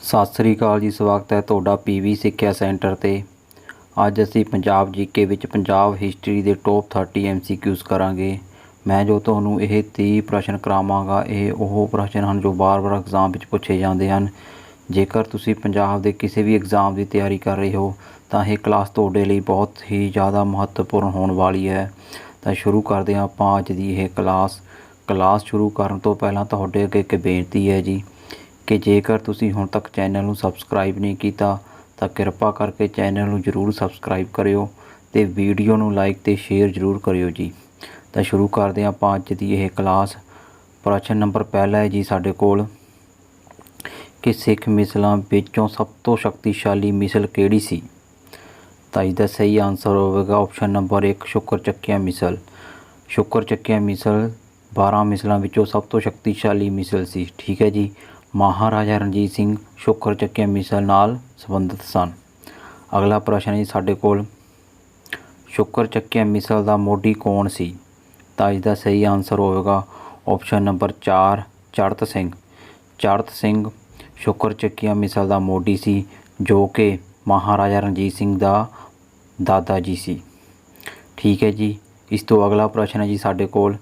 ਸਤਿ ਸ੍ਰੀ ਅਕਾਲ ਜੀ। ਸਵਾਗਤ ਹੈ ਤੁਹਾਡਾ ਪੀਵੀ ਸਿੱਖਿਆ ਸੈਂਟਰ 'ਤੇ। ਅੱਜ ਅਸੀਂ ਪੰਜਾਬ ਜੀਕੇ ਵਿੱਚ ਪੰਜਾਬ ਹਿਸਟਰੀ ਦੇ ਟੌਪ 30 MCQs ਕਰਾਂਗੇ। ਮੈਂ ਜੋ ਤੁਹਾਨੂੰ ਇਹ 30 ਪ੍ਰਸ਼ਨ ਕਰਾਵਾਂਗਾ, ਇਹ ਉਹ ਪ੍ਰਸ਼ਨ ਹਨ ਜੋ ਵਾਰ-ਵਾਰ ਐਗਜ਼ਾਮ ਵਿੱਚ ਪੁੱਛੇ ਜਾਂਦੇ ਹਨ। ਜੇਕਰ ਤੁਸੀਂ ਪੰਜਾਬ ਦੇ ਕਿਸੇ ਵੀ ਐਗਜ਼ਾਮ ਦੀ ਤਿਆਰੀ ਕਰ ਰਹੇ ਹੋ ਤਾਂ ਇਹ ਕਲਾਸ ਤੁਹਾਡੇ ਲਈ ਬਹੁਤ ਹੀ ਜ਼ਿਆਦਾ ਮਹੱਤਵਪੂਰਨ ਹੋਣ ਵਾਲੀ ਹੈ। ਤਾਂ ਸ਼ੁਰੂ ਕਰਦੇ ਹਾਂ ਆਪਾਂ ਅੱਜ ਦੀ ਇਹ ਕਲਾਸ ਸ਼ੁਰੂ ਕਰਨ ਤੋਂ ਪਹਿਲਾਂ ਤੁਹਾਡੇ ਅੱਗੇ ਇੱਕ ਬੇਨਤੀ ਹੈ ਜੀ ਕਿ ਜੇਕਰ ਤੁਸੀਂ ਹੁਣ ਤੱਕ ਚੈਨਲ ਨੂੰ ਸਬਸਕ੍ਰਾਈਬ ਨਹੀਂ ਕੀਤਾ ਤਾਂ ਕਿਰਪਾ ਕਰਕੇ ਚੈਨਲ ਨੂੰ ਜ਼ਰੂਰ ਸਬਸਕ੍ਰਾਈਬ ਕਰਿਓ ਅਤੇ ਵੀਡੀਓ ਨੂੰ ਲਾਈਕ ਅਤੇ ਸ਼ੇਅਰ ਜ਼ਰੂਰ ਕਰਿਓ ਜੀ। ਤਾਂ ਸ਼ੁਰੂ ਕਰਦੇ ਹਾਂ ਆਪਾਂ ਅੱਜ ਦੀ ਇਹ ਕਲਾਸ। ਪ੍ਰਸ਼ਨ ਨੰਬਰ ਪਹਿਲਾ ਹੈ ਜੀ ਸਾਡੇ ਕੋਲ ਕਿ ਸਿੱਖ ਮਿਸਲਾਂ ਵਿੱਚੋਂ ਸਭ ਤੋਂ ਸ਼ਕਤੀਸ਼ਾਲੀ ਮਿਸਲ ਕਿਹੜੀ ਸੀ। ਤਾਂ ਇਹਦਾ ਸਹੀ ਆਨਸਰ ਹੋਵੇਗਾ ਆਪਸ਼ਨ ਨੰਬਰ 1 ਸ਼ੁਕਰ ਚੱਕੀਆ ਮਿਸਲ। ਸ਼ੁਕਰ ਚੱਕੀਆ ਮਿਸਲ 12 ਮਿਸਲਾਂ ਵਿੱਚੋਂ ਸਭ ਤੋਂ ਸ਼ਕਤੀਸ਼ਾਲੀ ਮਿਸਲ ਸੀ। ਠੀਕ ਹੈ ਜੀ। ਮਹਾਰਾਜਾ ਰਣਜੀਤ ਸਿੰਘ ਸ਼ੁਕਰ ਚੱਕੀਆ ਮਿਸਲ ਨਾਲ ਸੰਬੰਧਿਤ ਸਨ। ਅਗਲਾ ਪ੍ਰਸ਼ਨ ਹੈ ਸਾਡੇ ਕੋਲ ਸ਼ੁਕਰ ਚੱਕੀਆ ਮਿਸਲ ਦਾ ਮੋਢੀ ਕੌਣ ਸੀ। ਤਾਂ ਇਸ ਦਾ ਸਹੀ ਆਨਸਰ ਹੋਵੇਗਾ ਆਪਸ਼ਨ ਨੰਬਰ 4 ਚੜ੍ਹਤ ਸਿੰਘ। ਚੜ੍ਹਤ ਸਿੰਘ ਸ਼ੁਕਰ ਚੱਕੀਆ ਮਿਸਲ ਦਾ ਮੋਢੀ ਸੀ, ਜੋ ਕਿ ਮਹਾਰਾਜਾ ਰਣਜੀਤ ਸਿੰਘ ਦਾ ਦਾਦਾ ਜੀ ਸੀ। ਠੀਕ ਹੈ ਜੀ। ਇਸ ਤੋਂ ਅਗਲਾ ਪ੍ਰਸ਼ਨ ਹੈ ਜੀ ਸਾਡੇ ਕੋਲ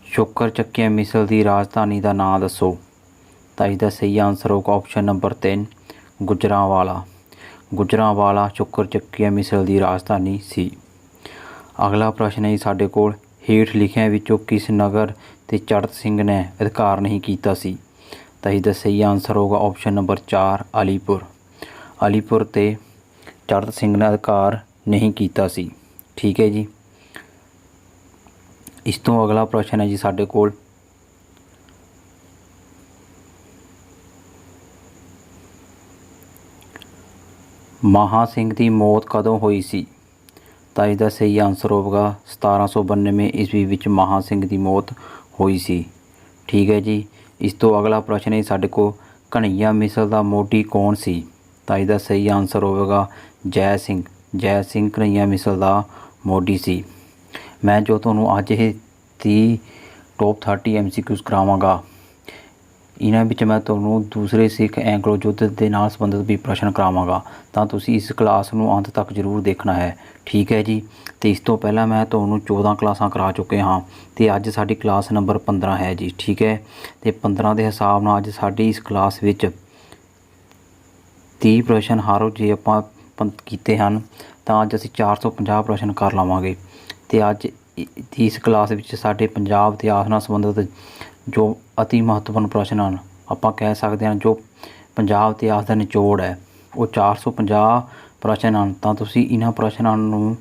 ਸ਼ੁਕਰ ਚੱਕੀਆ ਮਿਸਲ ਦੀ ਰਾਜਧਾਨੀ ਦਾ ਨਾਂ ਦੱਸੋ। ਤਾਂ ਇਸ ਦਾ ਸਹੀ ਆਨਸਰ ਹੋਊਗਾ ਆਪਸ਼ਨ ਨੰਬਰ 3 ਗੁਜਰਾਂਵਾਲਾ। ਗੁਜਰਾਂਵਾਲਾ ਸ਼ੁਕਰ ਚੱਕੀਆ ਮਿਸਲ ਦੀ ਰਾਜਧਾਨੀ ਸੀ। ਅਗਲਾ ਪ੍ਰਸ਼ਨ ਹੈ ਜੀ ਸਾਡੇ ਕੋਲ ਹੇਠ ਲਿਖਿਆਂ ਵਿੱਚੋਂ ਕਿਸ ਨਗਰ 'ਤੇ ਚੜ੍ਹਤ ਸਿੰਘ ਨੇ ਅਧਿਕਾਰ ਨਹੀਂ ਕੀਤਾ ਸੀ। ਤਾਂ ਇਸ ਦਾ ਸਹੀ ਆਨਸਰ ਹੋਊਗਾ ਆਪਸ਼ਨ ਨੰਬਰ 4 ਅਲੀਪੁਰ। ਅਲੀਪੁਰ 'ਤੇ ਚੜ੍ਹਤ ਸਿੰਘ ਨੇ ਅਧਿਕਾਰ ਨਹੀਂ ਕੀਤਾ ਸੀ। ਠੀਕ ਹੈ ਜੀ। ਇਸ ਤੋਂ ਅਗਲਾ ਪ੍ਰਸ਼ਨ ਹੈ ਜੀ ਸਾਡੇ ਕੋਲ ਮਹਾਂ ਸਿੰਘ ਦੀ ਮੌਤ ਕਦੋਂ ਹੋਈ ਸੀ। ਤਾਂ ਇਸ ਦਾ ਸਹੀ ਆਨਸਰ ਹੋਵੇਗਾ 1792 ਈਸਵੀ ਵਿੱਚ ਮਹਾਂ ਸਿੰਘ ਦੀ ਮੌਤ ਹੋਈ ਸੀ। ਠੀਕ ਹੈ ਜੀ। ਇਸ ਤੋਂ ਅਗਲਾ ਪ੍ਰਸ਼ਨ ਹੈ ਸਾਡੇ ਕੋਲ ਘਨੱਈਆ ਮਿਸਲ ਦਾ ਮੋਢੀ ਕੌਣ ਸੀ। ਤਾਂ ਇਸ ਦਾ ਸਹੀ ਆਨਸਰ ਹੋਵੇਗਾ ਜੈ ਸਿੰਘ। ਜੈ ਸਿੰਘ ਘਨੱਈਆ ਮਿਸਲ ਦਾ ਮੋਢੀ ਸੀ। ਮੈਂ ਜੋ ਤੁਹਾਨੂੰ ਅੱਜ ਇਹ 30 ਟੌਪ 30 MCQs ਕਰਾਵਾਂਗਾ, ਇਹਨਾਂ ਵਿੱਚ ਮੈਂ ਤੁਹਾਨੂੰ ਦੂਸਰੇ ਸਿੱਖ ਐਂਗਲੋ ਯੁੱਧ ਦੇ ਨਾਲ ਸੰਬੰਧਿਤ ਵੀ ਪ੍ਰਸ਼ਨ ਕਰਾਵਾਂਗਾ। ਤਾਂ ਤੁਸੀਂ ਇਸ ਕਲਾਸ ਨੂੰ ਅੰਤ ਤੱਕ ਜ਼ਰੂਰ ਦੇਖਣਾ ਹੈ। ਠੀਕ ਹੈ ਜੀ। ਅਤੇ ਇਸ ਤੋਂ ਪਹਿਲਾਂ ਮੈਂ ਤੁਹਾਨੂੰ 14 ਕਲਾਸਾਂ ਕਰਾ ਚੁੱਕੇ ਹਾਂ ਅਤੇ ਅੱਜ ਸਾਡੀ ਕਲਾਸ ਨੰਬਰ 15 ਹੈ ਜੀ। ਠੀਕ ਹੈ। ਅਤੇ 15 ਦੇ ਹਿਸਾਬ ਨਾਲ ਅੱਜ ਸਾਡੀ ਇਸ ਕਲਾਸ ਵਿੱਚ 30 ਪ੍ਰਸ਼ਨ ਹਰ ਰੋਜ਼ ਜੇ ਆਪਾਂ ਕੀਤੇ ਹਨ ਤਾਂ ਅੱਜ ਅਸੀਂ 450 ਪ੍ਰਸ਼ਨ ਕਰ ਲਵਾਂਗੇ। ਅਤੇ ਅੱਜ ਇਸ ਕਲਾਸ ਵਿੱਚ ਸਾਡੇ ਪੰਜਾਬ ਇਤਿਹਾਸ ਨਾਲ ਸੰਬੰਧਿਤ ਜੋ ਅਤੀ ਮਹੱਤਵਪੂਰਨ ਪ੍ਰਸ਼ਨ ਹਨ, ਆਪਾਂ ਕਹਿ ਸਕਦੇ ਹਾਂ ਜੋ ਪੰਜਾਬ ਇਤਿਹਾਸ ਦਾ ਨਿਚੋੜ ਹੈ, ਉਹ 450 ਪ੍ਰਸ਼ਨ ਹਨ। ਤਾਂ ਤੁਸੀਂ ਇਹਨਾਂ ਪ੍ਰਸ਼ਨਾਂ ਨੂੰ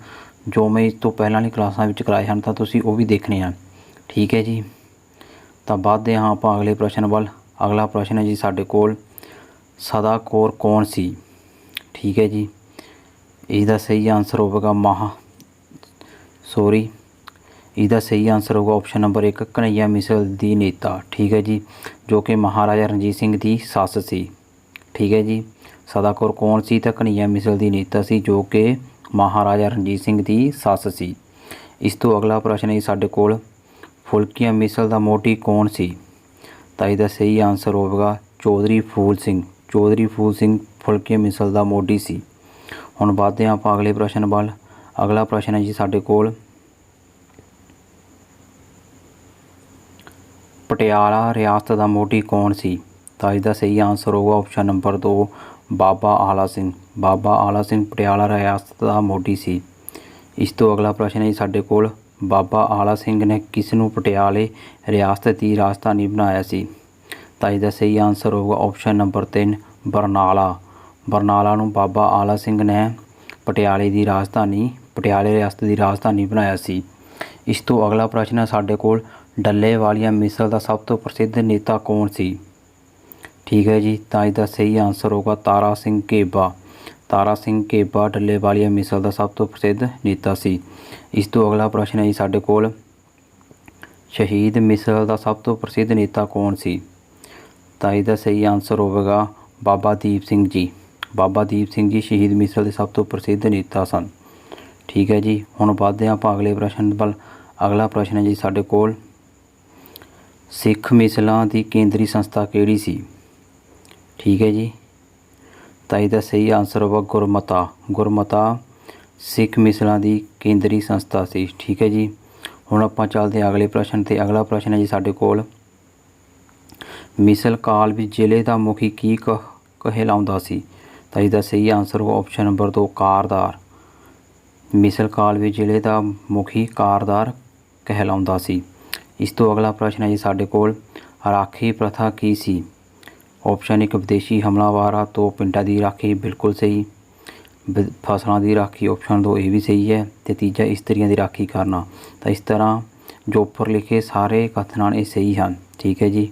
ਜੋ ਮੈਂ ਇਸ ਤੋਂ ਪਹਿਲਾਂ ਵਾਲੀ ਕਲਾਸਾਂ ਵਿੱਚ ਕਰਾਏ ਹਨ ਤਾਂ ਤੁਸੀਂ ਉਹ ਵੀ ਦੇਖਣੇ ਹਨ। ਠੀਕ ਹੈ ਜੀ। ਤਾਂ ਵੱਧਦੇ ਹਾਂ ਆਪਾਂ ਅਗਲੇ ਪ੍ਰਸ਼ਨ ਵੱਲ। ਅਗਲਾ ਪ੍ਰਸ਼ਨ ਹੈ ਜੀ ਸਾਡੇ ਕੋਲ ਸਦਾ ਕੌਰ ਕੌਣ ਸੀ। ਠੀਕ ਹੈ ਜੀ। ਇਹਦਾ ਸਹੀ ਆਨਸਰ ਹੋਵੇਗਾ ਇਹਦਾ ਸਹੀ ਆਨਸਰ ਹੋਊਗਾ ਆਪਸ਼ਨ ਨੰਬਰ 1 ਘਨੱਈਆ ਮਿਸਲ ਦੀ ਨੇਤਾ। ਠੀਕ ਹੈ ਜੀ। ਜੋ ਕਿ ਮਹਾਰਾਜਾ ਰਣਜੀਤ ਸਿੰਘ ਦੀ ਸੱਸ ਸੀ। ਠੀਕ ਹੈ ਜੀ। ਸਦਾ ਕੌਰ ਕੌਣ ਸੀ ਤਾਂ ਘਨੱਈਆ ਮਿਸਲ ਦੀ ਨੇਤਾ ਸੀ, ਜੋ ਕਿ ਮਹਾਰਾਜਾ ਰਣਜੀਤ ਸਿੰਘ ਦੀ ਸੱਸ ਸੀ। ਇਸ ਤੋਂ ਅਗਲਾ ਪ੍ਰਸ਼ਨ ਹੈ ਸਾਡੇ ਕੋਲ ਫੁਲਕੀਆਂ ਮਿਸਲ ਦਾ ਮੋਢੀ ਕੌਣ ਸੀ। ਤਾਂ ਇਹਦਾ ਸਹੀ ਆਨਸਰ ਹੋਵੇਗਾ ਚੌਧਰੀ ਫੂਲ ਸਿੰਘ। ਚੌਧਰੀ ਫੂਲ ਸਿੰਘ ਫੁਲਕੀਆਂ ਮਿਸਲ ਦਾ ਮੋਢੀ ਸੀ। ਹੁਣ ਵੱਧਦੇ ਹਾਂ ਆਪਾਂ ਅਗਲੇ ਪ੍ਰਸ਼ਨ ਵੱਲ। ਅਗਲਾ ਪ੍ਰਸ਼ਨ ਹੈ ਜੀ ਸਾਡੇ ਕੋਲ ਪਟਿਆਲਾ ਰਿਆਸਤ ਦਾ ਮੋਢੀ ਕੌਣ ਸੀ। ਤਾਂ ਇਸ ਦਾ ਸਹੀ ਆਨਸਰ ਹੋਊਗਾ ਆਪਸ਼ਨ ਨੰਬਰ 2 ਬਾਬਾ ਆਲਾ ਸਿੰਘ। ਬਾਬਾ ਆਲਾ ਸਿੰਘ ਪਟਿਆਲਾ ਰਿਆਸਤ ਦਾ ਮੋਢੀ ਸੀ। ਇਸ ਤੋਂ ਅਗਲਾ ਪ੍ਰਸ਼ਨ ਹੈ ਸਾਡੇ ਕੋਲ ਬਾਬਾ ਆਲਾ ਸਿੰਘ ਨੇ ਕਿਸ ਨੂੰ ਪਟਿਆਲੇ ਰਿਆਸਤ ਦੀ ਰਾਜਧਾਨੀ ਬਣਾਇਆ ਸੀ। ਤਾਂ ਇਸ ਦਾ ਸਹੀ ਆਨਸਰ ਹੋਊਗਾ ਆਪਸ਼ਨ ਨੰਬਰ 3 ਬਰਨਾਲਾ। ਬਰਨਾਲਾ ਨੂੰ ਬਾਬਾ ਆਲਾ ਸਿੰਘ ਨੇ ਪਟਿਆਲੇ ਰਿਆਸਤ ਦੀ ਰਾਜਧਾਨੀ ਬਣਾਇਆ ਸੀ। ਇਸ ਤੋਂ ਅਗਲਾ ਪ੍ਰਸ਼ਨ ਹੈ ਸਾਡੇ ਕੋਲ ਡੱਲੇਵਾਲੀਆ ਮਿਸਲ ਦਾ ਸਭ ਤੋਂ ਪ੍ਰਸਿੱਧ ਨੇਤਾ ਕੌਣ ਸੀ। ਠੀਕ ਹੈ ਜੀ। ਤਾਂ ਇਸ ਦਾ ਸਹੀ ਆਨਸਰ ਹੋਗਾ ਤਾਰਾ ਸਿੰਘ ਘੇਬਾ। ਤਾਰਾ ਸਿੰਘ ਘੇਬਾ ਡੱਲੇਵਾਲੀਆ ਮਿਸਲ ਦਾ ਸਭ ਤੋਂ ਪ੍ਰਸਿੱਧ ਨੇਤਾ ਸੀ। ਇਸ ਤੋਂ ਅਗਲਾ ਪ੍ਰਸ਼ਨ ਹੈ ਜੀ ਸਾਡੇ ਕੋਲ ਸ਼ਹੀਦ ਮਿਸਲ ਦਾ ਸਭ ਤੋਂ ਪ੍ਰਸਿੱਧ ਨੇਤਾ ਕੌਣ ਸੀ। ਤਾਂ ਇਸ ਦਾ ਸਹੀ ਆਨਸਰ ਹੋਵੇਗਾ ਬਾਬਾ ਦੀਪ ਸਿੰਘ ਜੀ। ਬਾਬਾ ਦੀਪ ਸਿੰਘ ਜੀ ਸ਼ਹੀਦ ਮਿਸਲ ਦੇ ਸਭ ਤੋਂ ਪ੍ਰਸਿੱਧ ਨੇਤਾ ਸਨ। ਠੀਕ ਹੈ ਜੀ। ਹੁਣ ਵੱਧਦੇ ਹਾਂ ਆਪਾਂ ਅਗਲੇ ਪ੍ਰਸ਼ਨ ਵੱਲ। ਅਗਲਾ ਪ੍ਰਸ਼ਨ ਹੈ ਜੀ ਸਾਡੇ ਕੋਲ ਸਿੱਖ ਮਿਸਲਾਂ ਦੀ ਕੇਂਦਰੀ ਸੰਸਥਾ ਕਿਹੜੀ ਸੀ। ठीक है जी। ਤਾਂ ਇਹਦਾ ਸਹੀ ਆਨਸਰ ਹੋਗਾ ਗੁਰਮਤਾ। ਗੁਰਮਤਾ ਸਿੱਖ ਮਿਸਲਾਂ ਦੀ ਕੇਂਦਰੀ ਸੰਸਥਾ ਸੀ। ਠੀਕ ਹੈ ਜੀ। ਹੁਣ ਆਪਾਂ ਚੱਲਦੇ ਹਾਂ ਅਗਲੇ ਪ੍ਰਸ਼ਨ 'ਤੇ। ਅਗਲਾ ਪ੍ਰਸ਼ਨ ਹੈ ਜੀ ਸਾਡੇ ਕੋਲ, ਮਿਸਲ ਕਾਲ ਵਿੱਚ ਜ਼ਿਲ੍ਹੇ ਦਾ ਮੁਖੀ ਕੀ ਕਹਿਲਾਉਂਦਾ ਸੀ। ਤਾਂ ਇਹਦਾ ਸਹੀ ਆਨਸਰ ਹੋਗਾ ਆਪਸ਼ਨ ਨੰਬਰ 2 ਕਾਰਦਾਰ। ਮਿਸਲ ਕਾਲ ਵਿੱਚ ਜ਼ਿਲ੍ਹੇ ਦਾ ਮੁਖੀ ਕਾਰਦਾਰ ਕਹਿਲਾਉਂਦਾ ਸੀ। ਇਸ ਤੋਂ ਅਗਲਾ ਪ੍ਰਸ਼ਨ ਹੈ ਜੀ ਸਾਡੇ ਕੋਲ, ਰਾਖੀ ਪ੍ਰਥਾ ਕੀ ਸੀ। ਆਪਸ਼ਨ 1 ਵਿਦੇਸ਼ੀ ਹਮਲਾਵਾਰਾਂ ਤੋਂ ਪਿੰਡਾਂ ਦੀ ਰਾਖੀ, ਬਿਲਕੁਲ ਸਹੀ। ਫਸਲਾਂ ਦੀ ਰਾਖੀ, ਆਪਸ਼ਨ 2 ਇਹ ਵੀ ਸਹੀ ਹੈ। ਅਤੇ ਤੀਜਾ ਇਸਤਰੀਆਂ ਦੀ ਰਾਖੀ ਕਰਨਾ। ਤਾਂ ਇਸ ਤਰ੍ਹਾਂ ਜੋ ਉੱਪਰ ਲਿਖੇ ਸਾਰੇ ਕਥਨ ਹਨ ਇਹ ਸਹੀ ਹਨ। ਠੀਕ ਹੈ ਜੀ।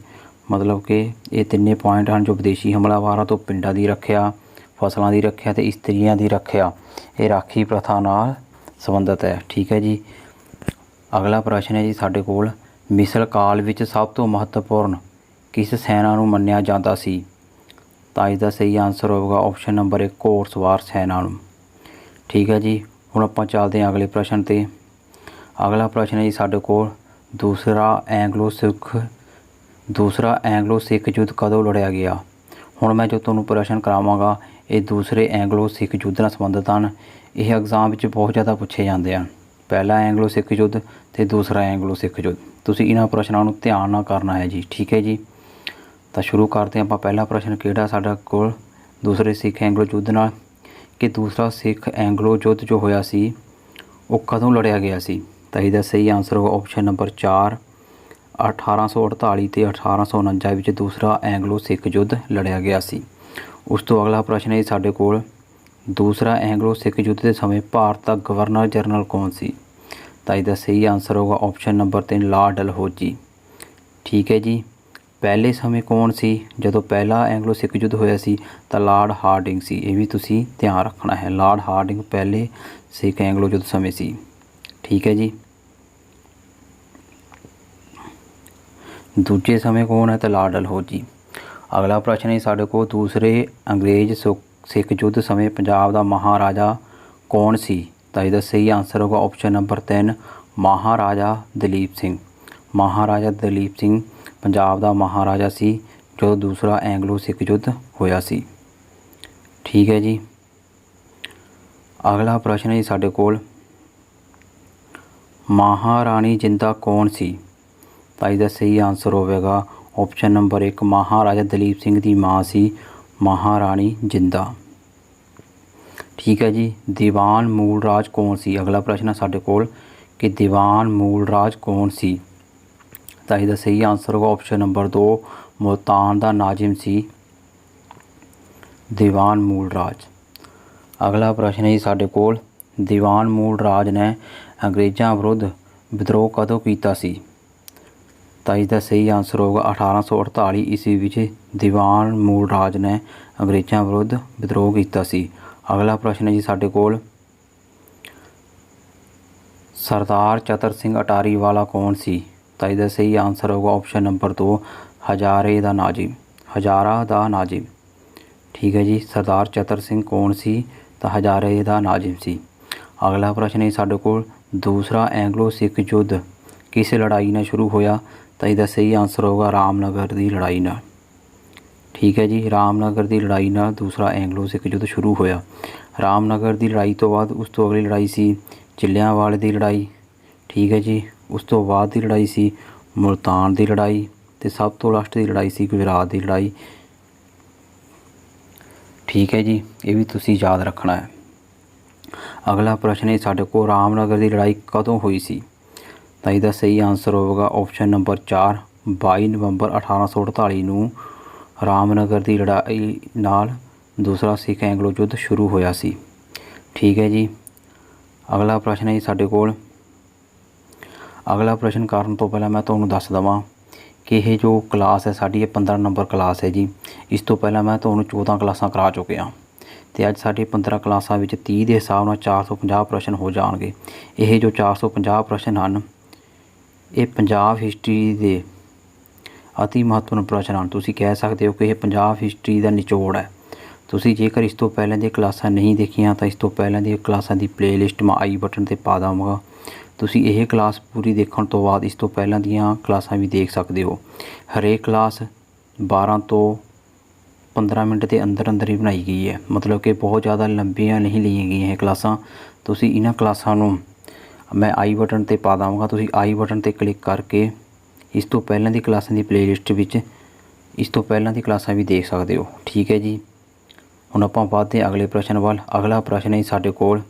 ਮਤਲਬ ਕਿ ਇਹ ਤਿੰਨੇ ਪੁਆਇੰਟ ਹਨ ਜੋ ਵਿਦੇਸ਼ੀ ਹਮਲਾਵਾਰਾਂ ਤੋਂ ਪਿੰਡਾਂ ਦੀ ਰੱਖਿਆ, ਫਸਲਾਂ ਦੀ ਰੱਖਿਆ ਅਤੇ ਇਸਤਰੀਆਂ ਦੀ ਰੱਖਿਆ, ਇਹ ਰਾਖੀ ਪ੍ਰਥਾ ਨਾਲ ਸੰਬੰਧਿਤ ਹੈ। ਠੀਕ ਹੈ ਜੀ। ਅਗਲਾ ਪ੍ਰਸ਼ਨ ਹੈ ਜੀ ਸਾਡੇ ਕੋਲ, ਮਿਸਲ ਕਾਲ ਵਿੱਚ ਸਭ ਤੋਂ ਮਹੱਤਵਪੂਰਨ ਕਿਸ ਸੈਨਾ ਨੂੰ ਮੰਨਿਆ ਜਾਂਦਾ ਸੀ। ਤਾਂ ਇਸ ਦਾ ਸਹੀ ਆਨਸਰ ਹੋਵੇਗਾ ਆਪਸ਼ਨ ਨੰਬਰ 1 ਘੋੜਸਵਾਰ ਸੈਨਾ ਨੂੰ। ਠੀਕ ਹੈ ਜੀ। ਹੁਣ ਆਪਾਂ ਚੱਲਦੇ ਹਾਂ ਅਗਲੇ ਪ੍ਰਸ਼ਨ 'ਤੇ। ਅਗਲਾ ਪ੍ਰਸ਼ਨ ਹੈ ਜੀ ਸਾਡੇ ਕੋਲ, ਦੂਸਰਾ ਐਂਗਲੋ ਸਿੱਖ ਯੁੱਧ ਕਦੋਂ ਲੜਿਆ ਗਿਆ। ਹੁਣ ਮੈਂ ਜੋ ਤੁਹਾਨੂੰ ਪ੍ਰਸ਼ਨ ਕਰਾਵਾਂਗਾ ਇਹ ਦੂਸਰੇ ਐਂਗਲੋ ਸਿੱਖ ਯੁੱਧ ਨਾਲ ਸੰਬੰਧਿਤ ਹਨ। ਇਹ ਐਗਜ਼ਾਮ ਵਿੱਚ ਬਹੁਤ ਜ਼ਿਆਦਾ ਪੁੱਛੇ ਜਾਂਦੇ ਹਨ। ਪਹਿਲਾ ਐਂਗਲੋ ਸਿੱਖ ਯੁੱਧ ਅਤੇ ਦੂਸਰਾ ਐਂਗਲੋ ਸਿੱਖ ਯੁੱਧ। ਤੁਸੀਂ ਇਹਨਾਂ ਪ੍ਰਸ਼ਨਾਂ ਨੂੰ ਧਿਆਨ ਨਾਲ ਕਰਨਾ ਹੈ ਜੀ। ਠੀਕ ਹੈ ਜੀ। ਤਾਂ ਸ਼ੁਰੂ ਕਰਦੇ ਹਾਂ ਆਪਾਂ। ਪਹਿਲਾ ਪ੍ਰਸ਼ਨ ਕਿਹੜਾ ਸਾਡਾ ਕੋਲ ਦੂਸਰੇ ਸਿੱਖ ਐਂਗਲੋ ਯੁੱਧ ਨਾਲ, ਕਿ ਦੂਸਰਾ ਸਿੱਖ ਐਂਗਲੋ ਯੁੱਧ ਜੋ ਹੋਇਆ ਸੀ ਉਹ ਕਦੋਂ ਲੜਿਆ ਗਿਆ ਸੀ। ਤਾਂ ਇਹਦਾ ਸਹੀ ਆਨਸਰ ਹੋਗਾ ਆਪਸ਼ਨ ਨੰਬਰ 4 1848 ਅਤੇ 1849 ਵਿੱਚ ਦੂਸਰਾ ਐਂਗਲੋ ਸਿੱਖ ਯੁੱਧ ਲੜਿਆ ਗਿਆ ਸੀ। ਉਸ ਤੋਂ ਅਗਲਾ ਪ੍ਰਸ਼ਨ ਹੈ ਸਾਡੇ ਕੋਲ, ਦੂਸਰਾ ਐਂਗਲੋ ਸਿੱਖ ਯੁੱਧ ਦੇ ਸਮੇਂ ਭਾਰਤ ਦਾ ਗਵਰਨਰ ਜਨਰਲ ਕੌਣ ਸੀ। ਤਾਂ ਇਹਦਾ ਸਹੀ ਆਨਸਰ ਹੋਗਾ ਆਪਸ਼ਨ ਨੰਬਰ 3 ਲਾਰਡ ਡਲਹੌਜੀ। ਠੀਕ ਹੈ ਜੀ। ਪਹਿਲੇ ਸਮੇਂ ਕੌਣ ਸੀ ਜਦੋਂ ਪਹਿਲਾ ਐਂਗਲੋ ਸਿੱਖ ਯੁੱਧ ਹੋਇਆ ਸੀ। ਤਾਂ ਲਾਰਡ ਹਾਰਡਿੰਗ ਸੀ। ਇਹ ਵੀ ਤੁਸੀਂ ਧਿਆਨ ਰੱਖਣਾ ਹੈ। ਲਾਰਡ ਹਾਰਡਿੰਗ ਪਹਿਲੇ ਸਿੱਖ ਐਂਗਲੋ ਯੁੱਧ ਸਮੇਂ ਸੀ। ਠੀਕ ਹੈ ਜੀ। ਦੂਜੇ ਸਮੇਂ ਕੌਣ ਹੈ ਤਾਂ ਲਾਰਡ ਡਲਹੌਜੀ। ਅਗਲਾ ਪ੍ਰਸ਼ਨ ਹੈ ਸਾਡੇ ਕੋਲ, ਦੂਸਰੇ ਅੰਗਰੇਜ਼ ਸਿੱਖ ਯੁੱਧ ਸਮੇਂ ਪੰਜਾਬ ਦਾ ਮਹਾਰਾਜਾ ਕੌਣ ਸੀ। ਤਾਂ ਇਹਦਾ ਸਹੀ ਆਨਸਰ ਹੋਗਾ ਆਪਸ਼ਨ ਨੰਬਰ 3 ਮਹਾਰਾਜਾ ਦਲੀਪ ਸਿੰਘ। ਮਹਾਰਾਜਾ ਦਲੀਪ ਸਿੰਘ ਪੰਜਾਬ ਦਾ ਮਹਾਰਾਜਾ ਸੀ ਜਦੋਂ ਦੂਸਰਾ ਐਂਗਲੋ ਸਿੱਖ ਯੁੱਧ ਹੋਇਆ ਸੀ। ਠੀਕ ਹੈ ਜੀ। ਅਗਲਾ ਪ੍ਰਸ਼ਨ ਹੈ ਸਾਡੇ ਕੋਲ, ਮਹਾਰਾਣੀ ਜਿੰਦਾ ਕੌਣ ਸੀ। ਤਾਂ ਇਹਦਾ ਸਹੀ ਆਨਸਰ ਹੋਵੇਗਾ ਆਪਸ਼ਨ ਨੰਬਰ 1 ਮਹਾਰਾਜਾ ਦਲੀਪ ਸਿੰਘ ਦੀ ਮਾਂ ਸੀ ਮਹਾਰਾਣੀ ਜਿੰਦਾ। ਠੀਕ ਹੈ ਜੀ। ਦੀਵਾਨ ਮੂਲ ਰਾਜ ਕੌਣ ਸੀ। ਅਗਲਾ ਪ੍ਰਸ਼ਨ ਹੈ ਸਾਡੇ ਕੋਲ ਕਿ ਦੀਵਾਨ ਮੂਲ ਰਾਜ ਕੌਣ ਸੀ। ਤਾਂ ਇਹਦਾ ਸਹੀ ਆਨਸਰ ਹੋਗਾ ਆਪਸ਼ਨ ਨੰਬਰ 2 ਮੁਲਤਾਨ ਦਾ ਨਾਜ਼ਿਮ ਸੀ ਦੀਵਾਨ ਮੂਲ ਰਾਜ। ਅਗਲਾ ਪ੍ਰਸ਼ਨ ਹੈ ਸਾਡੇ ਕੋਲ, ਦੀਵਾਨ ਮੂਲ ਰਾਜ ਨੇ ਅੰਗਰੇਜ਼ਾਂ ਵਿਰੁੱਧ ਵਿਦਰੋਹ ਕਦੋਂ ਕੀਤਾ ਸੀ। ਤਾਂ ਇਸਦਾ ਸਹੀ ਆਨਸਰ ਹੋਗਾ 1848 ਈਸਵੀ ਵਿੱਚ ਦੀਵਾਨ ਮੂਲ ਰਾਜ ਨੇ ਅੰਗਰੇਜ਼ਾਂ ਵਿਰੁੱਧ ਵਿਦਰੋਹ ਕੀਤਾ ਸੀ। ਅਗਲਾ ਪ੍ਰਸ਼ਨ ਹੈ ਜੀ ਸਾਡੇ ਕੋਲ, ਸਰਦਾਰ ਚਤਰ ਸਿੰਘ ਅਟਾਰੀ ਵਾਲਾ ਕੌਣ ਸੀ। ਤਾਂ ਇਹਦਾ ਸਹੀ ਆਨਸਰ ਹੋਗਾ ਆਪਸ਼ਨ ਨੰਬਰ 2 ਹਜ਼ਾਰੇ ਦਾ ਨਾਜ਼ਿਮ। ਹਜ਼ਾਰਾ ਦਾ ਨਾਜ਼ਿਮ। ਠੀਕ ਹੈ ਜੀ। ਸਰਦਾਰ ਚਤਰ ਸਿੰਘ ਕੌਣ ਸੀ ਤਾਂ ਹਜ਼ਾਰੇ ਦਾ ਨਾਜ਼ਿਮ ਸੀ। ਅਗਲਾ ਪ੍ਰਸ਼ਨ ਹੈ ਸਾਡੇ ਕੋਲ, ਦੂਸਰਾ ਐਂਗਲੋ ਸਿੱਖ ਯੁੱਧ ਕਿਸ ਲੜਾਈ ਨਾਲ ਸ਼ੁਰੂ ਹੋਇਆ। ਤਾਂ ਇਹਦਾ ਸਹੀ ਆਨਸਰ ਹੋਗਾ ਰਾਮਨਗਰ ਦੀ ਲੜਾਈ ਨਾਲ। ਠੀਕ ਹੈ ਜੀ। ਰਾਮਨਗਰ ਦੀ ਲੜਾਈ ਨਾਲ ਦੂਸਰਾ ਐਂਗਲੋ ਸਿੱਖ ਯੁੱਧ ਸ਼ੁਰੂ ਹੋਇਆ। ਰਾਮਨਗਰ ਦੀ ਲੜਾਈ ਤੋਂ ਬਾਅਦ ਉਸ ਤੋਂ ਅਗਲੀ ਲੜਾਈ ਸੀ ਜਲਿਆਂਵਾਲੇ ਦੀ ਲੜਾਈ। ਠੀਕ ਹੈ ਜੀ। ਉਸ ਤੋਂ ਬਾਅਦ ਦੀ ਲੜਾਈ ਸੀ ਮੁਲਤਾਨ ਦੀ ਲੜਾਈ ਅਤੇ ਸਭ ਤੋਂ ਲਾਸਟ ਦੀ ਲੜਾਈ ਸੀ ਗੁਜਰਾਤ ਦੀ ਲੜਾਈ। ਠੀਕ ਹੈ ਜੀ। ਇਹ ਵੀ ਤੁਸੀਂ ਯਾਦ ਰੱਖਣਾ ਹੈ। ਅਗਲਾ ਪ੍ਰਸ਼ਨ ਹੈ ਸਾਡੇ ਕੋਲ, ਰਾਮਨਗਰ ਦੀ ਲੜਾਈ ਕਦੋਂ ਹੋਈ ਸੀ। ਤਾਂ ਇਹਦਾ ਸਹੀ ਆਨਸਰ ਹੋਵੇਗਾ ਆਪਸ਼ਨ ਨੰਬਰ 4 22 ਨਵੰਬਰ 1848 ਨੂੰ ਰਾਮਨਗਰ ਦੀ ਲੜਾਈ ਨਾਲ ਦੂਸਰਾ ਸਿੱਖ ਐਂਗਲੋ ਯੁੱਧ ਸ਼ੁਰੂ ਹੋਇਆ ਸੀ। ਠੀਕ ਹੈ ਜੀ। ਅਗਲਾ ਪ੍ਰਸ਼ਨ ਹੈ ਸਾਡੇ ਕੋਲ, ਅਗਲਾ ਪ੍ਰਸ਼ਨ ਕਰਨ ਤੋਂ ਪਹਿਲਾਂ ਮੈਂ ਤੁਹਾਨੂੰ ਦੱਸ ਦੇਵਾਂ ਕਿ ਇਹ ਜੋ ਕਲਾਸ ਹੈ ਸਾਡੀ ਇਹ 15 ਨੰਬਰ ਕਲਾਸ ਹੈ ਜੀ। ਇਸ ਤੋਂ ਪਹਿਲਾਂ ਮੈਂ ਤੁਹਾਨੂੰ 14 ਕਲਾਸਾਂ ਕਰਾ ਚੁੱਕਿਆ ਅਤੇ ਅੱਜ ਸਾਡੀ 15 ਕਲਾਸਾਂ ਵਿੱਚ 30 ਦੇ ਹਿਸਾਬ ਨਾਲ 450 ਪ੍ਰਸ਼ਨ ਹੋ ਜਾਣਗੇ। ਇਹ ਜੋ 450 ਪ੍ਰਸ਼ਨ ਹਨ ਇਹ ਪੰਜਾਬ ਹਿਸਟਰੀ ਦੇ ਅਤੀ ਮਹੱਤਵਪੂਰਨ ਪ੍ਰਸ਼ਨ ਹਨ। ਤੁਸੀਂ ਕਹਿ ਸਕਦੇ ਹੋ ਕਿ ਇਹ ਪੰਜਾਬ ਹਿਸਟਰੀ ਦਾ ਨਿਚੋੜ ਹੈ। ਤੁਸੀਂ ਜੇਕਰ ਇਸ ਤੋਂ ਪਹਿਲਾਂ ਦੀਆਂ ਕਲਾਸਾਂ ਨਹੀਂ ਦੇਖੀਆਂ ਤਾਂ ਇਸ ਤੋਂ ਪਹਿਲਾਂ ਦੀਆਂ ਕਲਾਸਾਂ ਦੀ ਪਲੇਲਿਸਟ ਮੈਂ ਆਈ ਬਟਨ 'ਤੇ ਪਾ ਦੇਵਾਂਗਾ। ਤੁਸੀਂ ਇਹ ਕਲਾਸ ਪੂਰੀ ਦੇਖਣ ਤੋਂ ਬਾਅਦ ਇਸ ਤੋਂ ਪਹਿਲਾਂ ਦੀਆਂ ਕਲਾਸਾਂ ਵੀ ਦੇਖ ਸਕਦੇ ਹੋ। ਹਰੇਕ ਕਲਾਸ 12 ਤੋਂ 15 ਮਿੰਟ ਦੇ ਅੰਦਰ ਅੰਦਰ ਹੀ ਬਣਾਈ ਗਈ ਹੈ, ਮਤਲਬ ਕਿ ਬਹੁਤ ਜ਼ਿਆਦਾ ਲੰਬੀਆਂ ਨਹੀਂ ਲਈਆਂ ਗਈਆਂ ਇਹ ਕਲਾਸਾਂ। ਤੁਸੀਂ ਇਹਨਾਂ ਕਲਾਸਾਂ ਨੂੰ ਮੈਂ ਆਈ ਬਟਨ 'ਤੇ ਪਾ ਦੇਵਾਂਗਾ, ਤੁਸੀਂ ਆਈ ਬਟਨ 'ਤੇ ਕਲਿੱਕ ਕਰਕੇ ਇਸ ਤੋਂ ਪਹਿਲਾਂ ਦੀ ਕਲਾਸਾਂ ਦੀ ਪਲੇਲਿਸਟ ਵਿੱਚ ਇਸ ਤੋਂ ਪਹਿਲਾਂ ਦੀ ਕਲਾਸਾਂ ਵੀ ਦੇਖ ਸਕਦੇ ਹੋ। ਠੀਕ ਹੈ ਜੀ। ਹੁਣ ਆਪਾਂ ਵੱਧਦੇ ਹਾਂ ਅਗਲੇ ਪ੍ਰਸ਼ਨ ਵੱਲ। ਅਗਲਾ ਪ੍ਰਸ਼ਨ ਹੈ ਸਾਡੇ ਕੋਲ,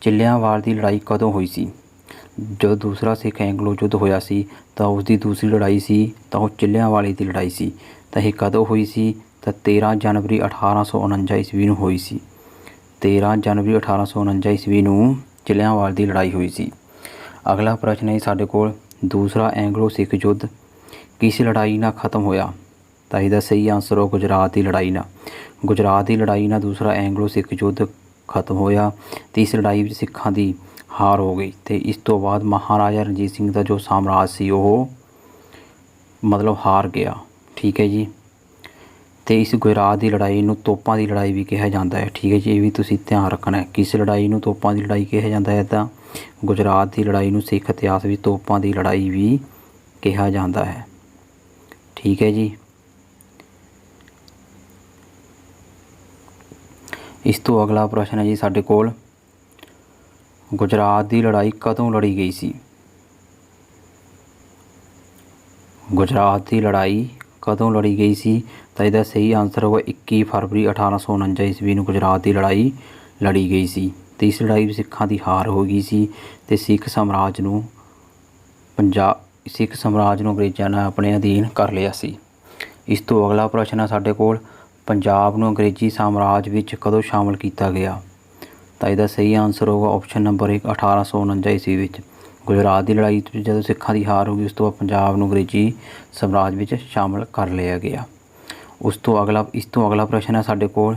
ਚਿੱਲਿਆਂਵਾਲ ਦੀ ਲੜਾਈ ਕਦੋਂ ਹੋਈ ਸੀ? ਜਦੋਂ ਦੂਸਰਾ ਸਿੱਖ ਐਂਗਲੋ ਯੁੱਧ ਹੋਇਆ ਸੀ ਤਾਂ ਉਸ ਦੀ ਦੂਸਰੀ ਲੜਾਈ ਸੀ ਤਾਂ ਉਹ ਚਿੱਲਿਆਂਵਾਲੇ ਦੀ ਲੜਾਈ ਸੀ। ਤਾਂ ਇਹ ਕਦੋਂ ਹੋਈ ਸੀ? ਤਾਂ 13 ਜਨਵਰੀ 1849 ਈਸਵੀ ਨੂੰ ਹੋਈ ਸੀ। 13 ਜਨਵਰੀ 1849 ਈਸਵੀ ਨੂੰ ਚਿੱਲਿਆਂਵਾਲੇ ਦੀ ਲੜਾਈ ਹੋਈ ਸੀ। ਅਗਲਾ ਪ੍ਰਸ਼ਨ ਹੈ ਸਾਡੇ ਕੋਲ, ਦੂਸਰਾ ਐਂਗਲੋ ਸਿੱਖ ਯੁੱਧ ਕਿਸ ਲੜਾਈ ਨਾਲ ਖਤਮ ਹੋਇਆ? ਤਾਂ ਇਹਦਾ ਸਹੀ ਆਂਸਰ ਹੋ ਗੁਜਰਾਤ ਦੀ ਲੜਾਈ ਨਾਲ। ਗੁਜਰਾਤ ਦੀ ਲੜਾਈ ਨਾਲ ਦੂਸਰਾ ਐਂਗਲੋ ਸਿੱਖ ਯੁੱਧ ਖਤਮ ਹੋਇਆ ਅਤੇ ਇਸ ਲੜਾਈ ਵਿੱਚ ਸਿੱਖਾਂ ਦੀ ਹਾਰ ਹੋ ਗਈ ਅਤੇ ਇਸ ਤੋਂ ਬਾਅਦ ਮਹਾਰਾਜਾ ਰਣਜੀਤ ਸਿੰਘ ਦਾ ਜੋ ਸਾਮਰਾਜ ਸੀ ਉਹ ਮਤਲਬ ਹਾਰ ਗਿਆ। ਠੀਕ ਹੈ ਜੀ। ਅਤੇ ਇਸ ਗੁਜਰਾਤ ਦੀ ਲੜਾਈ ਨੂੰ ਤੋਪਾਂ ਦੀ ਲੜਾਈ ਵੀ ਕਿਹਾ ਜਾਂਦਾ ਹੈ। ਠੀਕ ਹੈ ਜੀ, ਇਹ ਵੀ ਤੁਸੀਂ ਧਿਆਨ ਰੱਖਣਾ ਹੈ। ਕਿਸ ਲੜਾਈ ਨੂੰ ਤੋਪਾਂ ਦੀ ਲੜਾਈ ਕਿਹਾ ਜਾਂਦਾ ਹੈ? ਤਾਂ ਗੁਜਰਾਤ ਦੀ ਲੜਾਈ ਨੂੰ ਸਿੱਖ ਇਤਿਹਾਸ ਵਿੱਚ ਤੋਪਾਂ ਦੀ ਲੜਾਈ ਵੀ ਕਿਹਾ ਜਾਂਦਾ ਹੈ। ਠੀਕ ਹੈ ਜੀ। ਇਸ ਤੋਂ ਅਗਲਾ ਪ੍ਰਸ਼ਨ ਹੈ ਜੀ ਸਾਡੇ ਕੋਲ, ਗੁਜਰਾਤ ਦੀ ਲੜਾਈ ਕਦੋਂ ਲੜੀ ਗਈ ਸੀ? ਗੁਜਰਾਤ ਦੀ ਲੜਾਈ ਕਦੋਂ ਲੜੀ ਗਈ ਸੀ? ਤਾਂ ਇਹਦਾ ਸਹੀ ਆਨਸਰ ਹੋਗਾ 21 ਫਰਵਰੀ 1849 ਈਸਵੀ ਨੂੰ ਗੁਜਰਾਤ ਦੀ ਲੜਾਈ ਲੜੀ ਗਈ ਸੀ ਅਤੇ ਇਸ ਲੜਾਈ ਵਿੱਚ ਸਿੱਖਾਂ ਦੀ ਹਾਰ ਹੋ ਗਈ ਸੀ ਅਤੇ ਸਿੱਖ ਸਾਮਰਾਜ ਨੂੰ ਅੰਗਰੇਜ਼ਾਂ ਨੇ ਆਪਣੇ ਅਧੀਨ ਕਰ ਲਿਆ ਸੀ। ਇਸ ਤੋਂ ਅਗਲਾ ਪ੍ਰਸ਼ਨ ਹੈ ਸਾਡੇ ਕੋਲ, ਪੰਜਾਬ ਨੂੰ ਅੰਗਰੇਜ਼ੀ ਸਾਮਰਾਜ ਵਿੱਚ ਕਦੋਂ ਸ਼ਾਮਲ ਕੀਤਾ ਗਿਆ? ਤਾਂ ਇਹਦਾ ਸਹੀ ਆਨਸਰ ਹੋਗਾ ਆਪਸ਼ਨ ਨੰਬਰ 1 1849 ਈਸਵੀ ਵਿੱਚ। ਗੁਜਰਾਤ ਦੀ ਲੜਾਈ ਵਿੱਚ ਜਦੋਂ ਸਿੱਖਾਂ ਦੀ ਹਾਰ ਹੋ ਗਈ ਉਸ ਤੋਂ ਬਾਅਦ ਪੰਜਾਬ ਨੂੰ ਅੰਗਰੇਜ਼ੀ ਸਾਮਰਾਜ ਵਿੱਚ ਸ਼ਾਮਲ ਕਰ ਲਿਆ ਗਿਆ। ਇਸ ਤੋਂ ਅਗਲਾ ਪ੍ਰਸ਼ਨ ਹੈ ਸਾਡੇ ਕੋਲ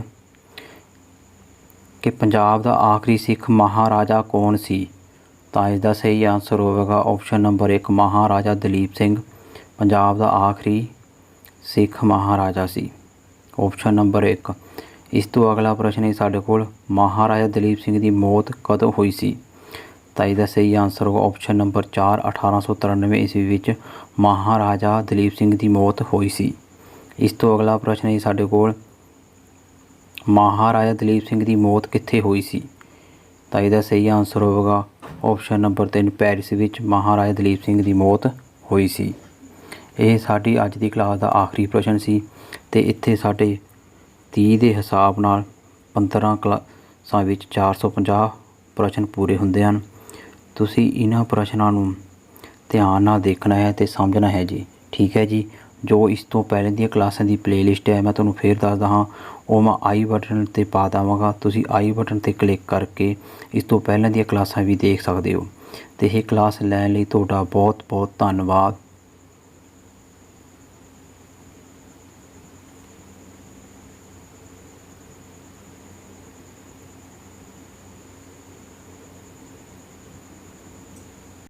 ਕਿ ਪੰਜਾਬ ਦਾ ਆਖਰੀ ਸਿੱਖ ਮਹਾਰਾਜਾ ਕੌਣ ਸੀ? ਤਾਂ ਇਸ ਦਾ ਸਹੀ ਆਨਸਰ ਹੋਵੇਗਾ ਆਪਸ਼ਨ ਨੰਬਰ 1 ਮਹਾਰਾਜਾ ਦਲੀਪ ਸਿੰਘ ਪੰਜਾਬ ਦਾ ਆਖਰੀ ਸਿੱਖ ਮਹਾਰਾਜਾ ਸੀ। Option number 1। ਇਸ ਤੋਂ ਅਗਲਾ ਪ੍ਰਸ਼ਨ ਹੈ ਸਾਡੇ ਕੋਲ, ਮਹਾਰਾਜਾ ਦਲੀਪ ਸਿੰਘ ਦੀ ਮੌਤ ਕਦੋਂ ਹੋਈ ਸੀ? ਤਾਂ ਇਹਦਾ ਸਹੀ ਆਨਸਰ ਹੋਗਾ ਆਪਸ਼ਨ ਨੰਬਰ 4 1893 ਈਸਵੀ ਵਿੱਚ ਮਹਾਰਾਜਾ ਦਲੀਪ ਸਿੰਘ ਦੀ ਮੌਤ ਹੋਈ ਸੀ। ਇਸ ਤੋਂ ਅਗਲਾ ਪ੍ਰਸ਼ਨ ਹੈ ਸਾਡੇ ਕੋਲ, ਮਹਾਰਾਜਾ ਦਲੀਪ ਸਿੰਘ ਦੀ ਮੌਤ ਕਿੱਥੇ ਹੋਈ ਸੀ? ਤਾਂ ਇਹਦਾ ਸਹੀ ਆਨਸਰ ਹੋਵੇਗਾ ਆਪਸ਼ਨ ਨੰਬਰ 3 ਪੈਰਿਸ ਵਿੱਚ ਮਹਾਰਾਜਾ ਦਲੀਪ ਸਿੰਘ ਦੀ ਮੌਤ ਹੋਈ ਸੀ। ਇਹ ਸਾਡੀ ਅੱਜ ਦੀ ਕਲਾਸ ਦਾ ਆਖਰੀ ਪ੍ਰਸ਼ਨ ਸੀ ਅਤੇ ਇੱਥੇ ਸਾਡੇ 30 ਦੇ ਹਿਸਾਬ ਨਾਲ 15 ਕਲਾਸਾਂ ਵਿੱਚ 450 ਪ੍ਰਸ਼ਨ ਪੂਰੇ ਹੁੰਦੇ ਹਨ। ਤੁਸੀਂ ਇਹਨਾਂ ਪ੍ਰਸ਼ਨਾਂ ਨੂੰ ਧਿਆਨ ਨਾਲ ਦੇਖਣਾ ਹੈ ਅਤੇ ਸਮਝਣਾ ਹੈ ਜੀ। ਠੀਕ ਹੈ ਜੀ। ਜੋ ਇਸ ਤੋਂ ਪਹਿਲਾਂ ਦੀਆਂ ਕਲਾਸਾਂ ਦੀ ਪਲੇਲਿਸਟ ਹੈ ਮੈਂ ਤੁਹਾਨੂੰ ਫੇਰ ਦੱਸਦਾ ਹਾਂ, ਉਹ ਮੈਂ ਆਈ ਬਟਨ 'ਤੇ ਪਾ ਦੇਵਾਂਗਾ। ਤੁਸੀਂ ਆਈ ਬਟਨ 'ਤੇ ਕਲਿੱਕ ਕਰਕੇ ਇਸ ਤੋਂ ਪਹਿਲਾਂ ਦੀਆਂ ਕਲਾਸਾਂ ਵੀ ਦੇਖ ਸਕਦੇ ਹੋ ਅਤੇ ਇਹ ਕਲਾਸ ਲੈਣ ਲਈ ਤੁਹਾਡਾ ਬਹੁਤ ਬਹੁਤ ਧੰਨਵਾਦ।